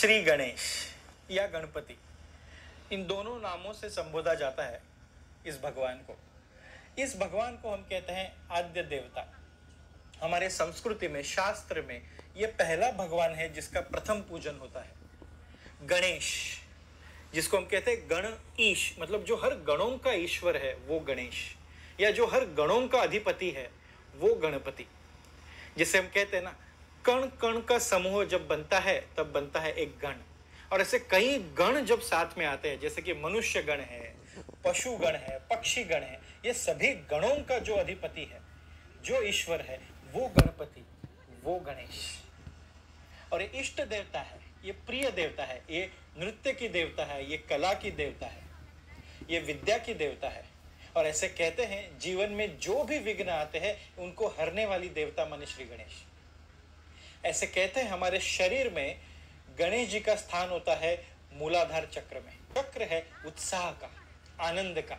श्री गणेश या गणपति, इन दोनों नामों से संबोधा जाता है इस भगवान को। इस भगवान को हम कहते हैं आद्य देवता। हमारे संस्कृति में, शास्त्र में यह पहला भगवान है जिसका प्रथम पूजन होता है। गणेश, जिसको हम कहते हैं गण ईश, मतलब जो हर गणों का ईश्वर है वो गणेश, या जो हर गणों का अधिपति है वो गणपति। जिसे हम कहते हैं ना, कण कण का समूह जब बनता है तब बनता है एक गण। और ऐसे कई गण जब साथ में आते हैं, जैसे कि मनुष्य गण है, पशु गण है, पक्षी गण है, ये सभी गणों का जो अधिपति है, जो ईश्वर है, वो गणपति, वो गणेश। और ये इष्ट देवता है, ये प्रिय देवता है, ये नृत्य की देवता है, ये कला की देवता है, ये विद्या की देवता है। और ऐसे कहते हैं जीवन में जो भी विघ्न आते हैं उनको हरने वाली देवता माने श्री गणेश। ऐसे कहते हैं हमारे शरीर में गणेश जी का स्थान होता है मूलाधार चक्र में। चक्र है उत्साह का, आनंद का।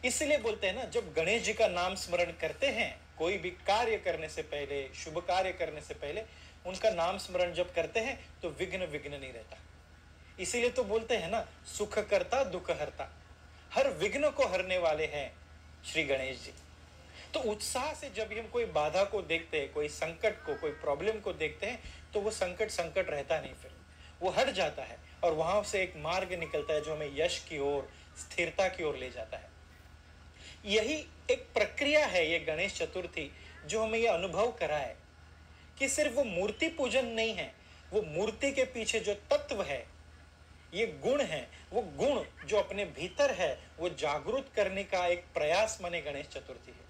इसलिए बोलते हैं ना, जब गणेश जी का नाम स्मरण करते हैं, कोई भी कार्य करने से पहले, शुभ कार्य करने से पहले उनका नाम स्मरण जब करते हैं तो विघ्न नहीं रहता। इसीलिए तो बोलते हैं ना, सुख करता दुख हरता, हर विघ्न को हरने वाले हैं श्री गणेश जी। तो उत्साह से जब हम कोई बाधा को देखते हैं, कोई संकट को, कोई प्रॉब्लम को देखते हैं, तो वो संकट रहता नहीं, फिर वो हट जाता है और वहां से एक मार्ग निकलता है जो हमें यश की ओर, स्थिरता की ओर ले जाता है। यही एक प्रक्रिया है ये गणेश चतुर्थी, जो हमें ये अनुभव कराए कि सिर्फ वो मूर्ति पूजन नहीं है, वो मूर्ति के पीछे जो तत्व है, ये गुण है, वो गुण जो अपने भीतर है, वो जागृत करने का एक प्रयास माने गणेश चतुर्थी है।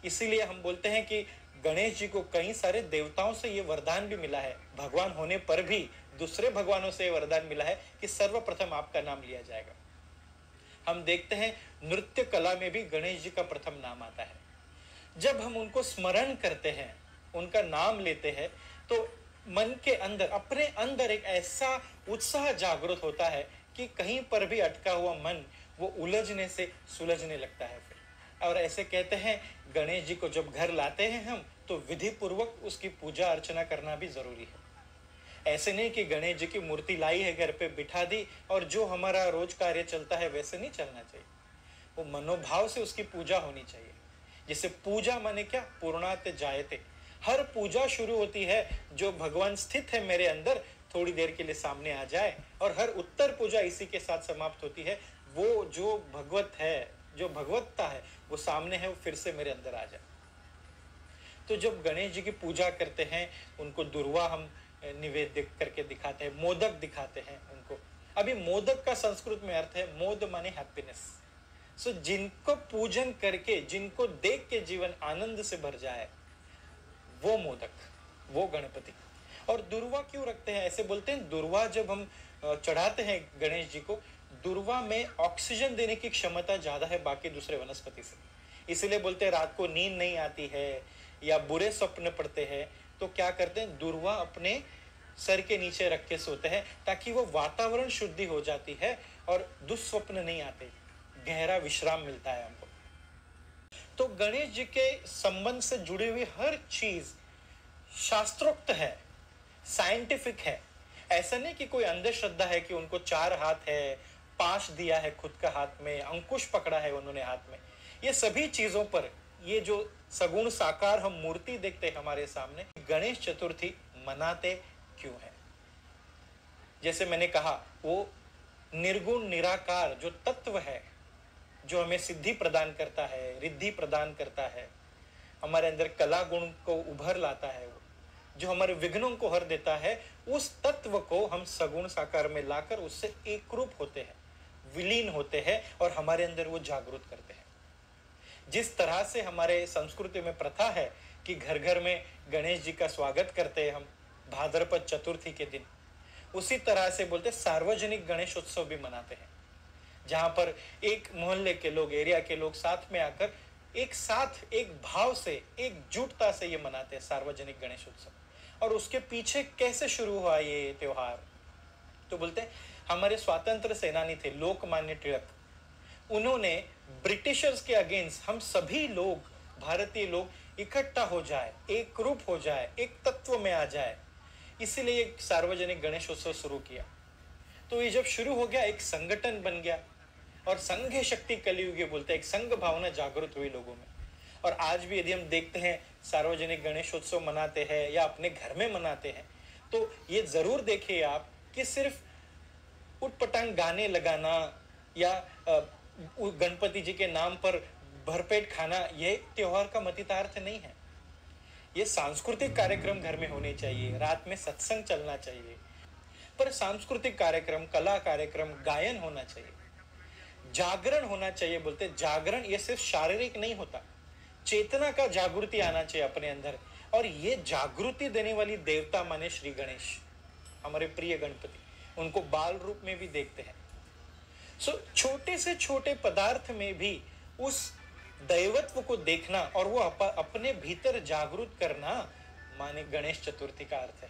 इसीलिए हम बोलते हैं कि गणेश जी को कई सारे देवताओं से ये वरदान भी मिला है, भगवान होने पर भी दूसरे भगवानों से ये वरदान मिला है कि सर्वप्रथम आपका नाम लिया जाएगा। हम देखते हैं नृत्य कला में भी गणेश जी का प्रथम नाम आता है। जब हम उनको स्मरण करते हैं, उनका नाम लेते हैं, तो मन के अंदर, अपने अंदर एक ऐसा उत्साह जागृत होता है कि कहीं पर भी अटका हुआ मन वो उलझने से सुलझने लगता है फिर। और ऐसे कहते हैं गणेश जी को जब घर लाते हैं हम, तो विधि पूर्वक उसकी पूजा अर्चना करना भी जरूरी है। ऐसे नहीं कि गणेश जी की मूर्ति लाई है, घर पे बिठा दी और जो हमारा रोज कार्य चलता है वैसे नहीं चलना चाहिए। वो मनोभाव से उसकी पूजा होनी चाहिए। जिसे पूजा माने क्या, पूर्णात जायते। हर पूजा शुरू होती है जो भगवान स्थित है मेरे अंदर, थोड़ी देर के लिए सामने आ जाए, और हर उत्तर पूजा इसी के साथ समाप्त होती है। वो जो भगवत है, जो भगवत्ता है, वो सामने है, वो फिर से मेरे अंदर आ जाए। तो जब गणेश जी की पूजा करते हैं, उनको दुर्वा हम निवेद्य करके दिखाते हैं, मोदक दिखाते हैं उनको। अभी मोदक का संस्कृत में अर्थ है, मोद माने हैप्पीनेस। सो जिनको पूजन करके, जिनको देख के जीवन आनंद से भर जाए, वो मोदक, वो गणपति। और दुर्वा क्यों रखते हैं? ऐसे बोलते हैं दुर्वा जब हम चढ़ाते हैं गणेश जी को, दुर्वा में ऑक्सीजन देने की क्षमता ज्यादा है बाकी दूसरे वनस्पति से। इसलिए बोलते हैं रात को नींद नहीं आती है या बुरे स्वप्न पड़ते हैं, तो क्या करते हैं, दुर्वा अपने सर के नीचे रख के सोते हैं, ताकि वो वातावरण शुद्धि हो जाती है और दुस्वप्न नहीं आते, गहरा विश्राम मिलता है हमको। तो गणेश जी के संबंध से जुड़ी हुई हर चीज शास्त्रोक्त है, साइंटिफिक है। ऐसा नहीं कि कोई अंधश्रद्धा है कि उनको 4 हाथ है, पाश दिया है खुद का हाथ में, अंकुश पकड़ा है उन्होंने हाथ में। ये सभी चीजों पर, ये जो सगुण साकार हम मूर्ति देखते हैं हमारे सामने, गणेश चतुर्थी मनाते क्यों है? जैसे मैंने कहा, वो निर्गुण निराकार जो तत्व है, जो हमें सिद्धि प्रदान करता है, रिद्धि प्रदान करता है, हमारे अंदर कला गुण को उभर लाता है, वो जो हमारे विघ्नों को हर देता है, उस तत्व को हम सगुण साकार में लाकर उससे एकरूप होते हैं, विलीन होते हैं और हमारे अंदर वो जागृत करते हैं। जिस तरह से हमारे संस्कृति में प्रथा है कि घर घर में गणेश जी का स्वागत करते हैं हम भाद्रपद चतुर्थी के दिन, उसी तरह से बोलते सार्वजनिक गणेशोत्सव भी मनाते हैं, जहां पर एक मोहल्ले के लोग, एरिया के लोग साथ में आकर एक साथ, एक भाव से, एकजुटता से ये मनाते हैं सार्वजनिक गणेशोत्सव। और उसके पीछे कैसे शुरू हुआ ये त्योहार? तो बोलते हैं हमारे स्वतंत्र सेनानी थे लोकमान्य तिलक, उन्होंने ब्रिटिशर्स के अगेंस्ट हम सभी लोग, भारतीय लोग इकट्ठा हो जाए, एक रूप हो जाए, एक तत्व में आ जाए, इसीलिए एक सार्वजनिक गणेशोत्सव शुरू किया। तो ये जब शुरू हो गया, एक संगठन बन गया और संघ शक्ति कलियुग बोलते हैं, एक संघ भावना जागृत हुई लोगों में। और आज भी यदि हम देखते हैं सार्वजनिक गणेशोत्सव मनाते हैं या अपने घर में मनाते हैं, तो ये जरूर देखिए आप कि सिर्फ उटपटांग गाने लगाना या गणपति जी के नाम पर भरपेट खाना, ये त्योहार का मतितार्थ नहीं है। ये सांस्कृतिक कार्यक्रम घर में होने चाहिए, रात में सत्संग चलना चाहिए, पर सांस्कृतिक कार्यक्रम, कला कार्यक्रम, गायन होना चाहिए, जागरण होना चाहिए। बोलते जागरण ये सिर्फ शारीरिक नहीं होता, चेतना का जागृति आना चाहिए अपने अंदर। और ये जागृति देने वाली देवता माने श्री गणेश, हमारे प्रिय गणपति, उनको बाल रूप में भी देखते हैं। छोटे से छोटे पदार्थ में भी उस दैवत्व को देखना और वो अपने भीतर जागृत करना माने गणेश चतुर्थी का अर्थ है।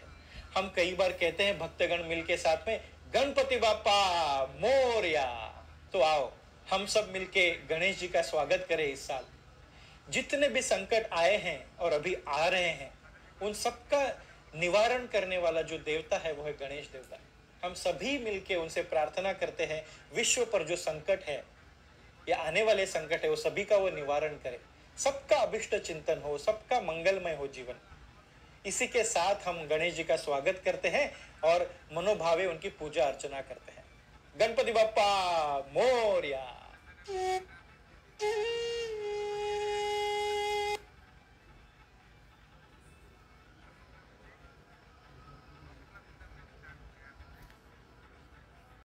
हम कई बार कहते हैं भक्तगण मिलके साथ में, गणपति बाप्पा मोरया। तो आओ हम सब मिलके गणेश जी का स्वागत करें इस साल। जितने भी संकट आए हैं और अभी आ रहे हैं, उन सबका निवारण करने वाला जो देवता है वो है गणेश देवता। हम सभी मिलके उनसे प्रार्थना करते हैं, विश्व पर जो संकट है या आने वाले संकट है, वो सभी का वो निवारण करे, सबका अभिष्ट चिंतन हो, सबका मंगलमय हो जीवन। इसी के साथ हम गणेश जी का स्वागत करते हैं और मनोभावे उनकी पूजा अर्चना करते हैं। गणपति बप्पा मोरया।